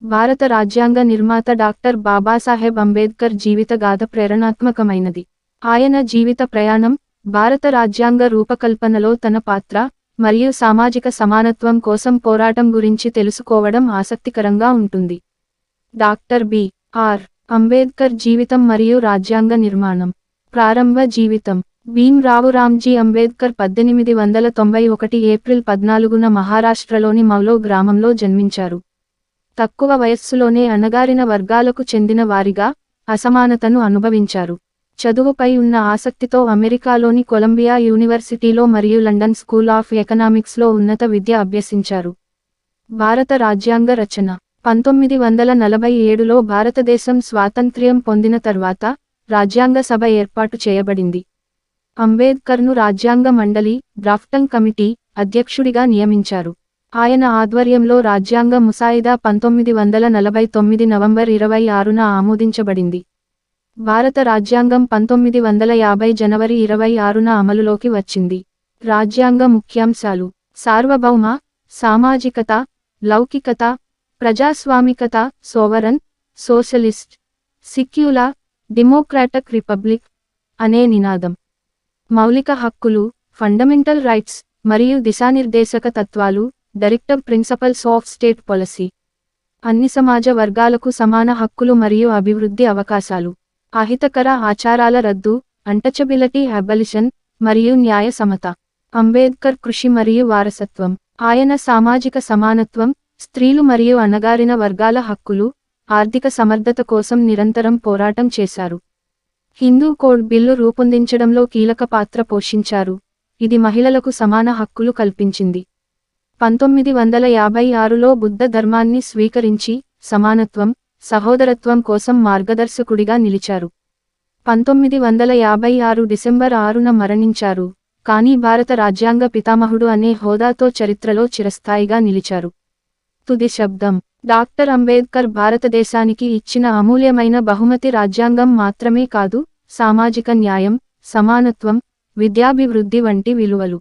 భారత రాజ్యాంగ నిర్మాత డాక్టర్ బాబాసాహెబ్ అంబేద్కర్ జీవిత గాథ ప్రేరణాత్మకమైనది. ఆయన జీవిత ప్రయాణం, భారత రాజ్యాంగ రూపకల్పనలో తన పాత్ర, మరియు సామాజిక సమానత్వం కోసం పోరాటం గురించి తెలుసుకోవడం ఆసక్తికరంగా ఉంటుంది. Doctor B.R.. అంబేద్కర్ జీవితం మరియు రాజ్యాంగ నిర్మాణం. ప్రారంభ జీవితం. భీమ్రావ్ రామ్జీ అంబేద్కర్ 1891 ఏప్రిల్ 14న మహారాష్ట్రలోని మౌలో గ్రామంలో జన్మించారు. తక్కువ వయస్సులోనే అణగారిన వర్గాలకు చెందిన వారిగా అసమానతను అనుభవించారు. చదువుపై ఉన్న ఆసక్తితో అమెరికాలోని కొలంబియా యూనివర్సిటీలో మరియు లండన్ స్కూల్ ఆఫ్ ఎకనామిక్స్లో ఉన్నత విద్య అభ్యసించారు. భారత రాజ్యాంగ రచన. 1947లో భారతదేశం స్వాతంత్ర్యం పొందిన తర్వాత రాజ్యాంగ సభ ఏర్పాటు చేయబడింది. అంబేద్కర్ను రాజ్యాంగ మండలి, డ్రాఫ్టింగ్ కమిటీ అధ్యక్షుడిగా నియమించారు. ఆయన ఆధ్వర్యంలో రాజ్యాంగ ముసాయిదా 1949 నవంబర్ 26న ఆమోదించబడింది. భారత రాజ్యాంగం 1950 జనవరి 26న అమలులోకి వచ్చింది. రాజ్యాంగ ముఖ్యాంశాలు: సార్వభౌమ, సామాజికత, లౌకికత, ప్రజాస్వామికత, sovereign, socialist, secular, democratic republic అనే నినాదం. మౌలిక హక్కులు, ఫండమెంటల్ రైట్స్ మరియు దిశానిర్దేశక తత్వాలు, directive principles of state policy. అన్ని సమాజ వర్గాలకు సమాన హక్కులు మరియు అభివృద్ధి అవకాశాలు. అహితకర ఆచారాల రద్దు, అన్టచబిలిటీ అబాలిషన్, మరియు న్యాయ సమత. అంబేద్కర్ కృషి మరియు వారసత్వం. ఆయన సామాజిక సమానత్వం, స్త్రీలు మరియు అణగారిన వర్గాల హక్కులు, ఆర్థిక సమర్థత కోసం నిరంతరం పోరాటం చేశారు. హిందూ కోడ్ బిల్లు రూపొందించడంలో కీలక పాత్ర పోషించారు. ఇది మహిళలకు సమాన హక్కులు కల్పించింది. 1956లో బుద్ధ ధర్మాన్ని స్వీకరించి సమానత్వం, సహోదరత్వం కోసం మార్గదర్శకుడిగా నిలిచారు. 1956 డిసెంబర్ 6న మరణించారు, కానీ భారత రాజ్యాంగ పితామహుడు అనే హోదాతో చరిత్రలో చిరస్థాయిగా నిలిచారు. తుది శబ్దం. డాక్టర్ అంబేద్కర్ భారతదేశానికి ఇచ్చిన అమూల్యమైన బహుమతి రాజ్యాంగం మాత్రమే కాదు, సామాజిక న్యాయం, సమానత్వం, విద్యాభివృద్ధి వంటి విలువలు.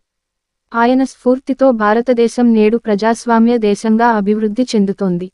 ఆయన స్ఫూర్తితో భారతదేశం నేడు ప్రజాస్వామ్య దేశంగా అభివృద్ధి చెందుతోంది.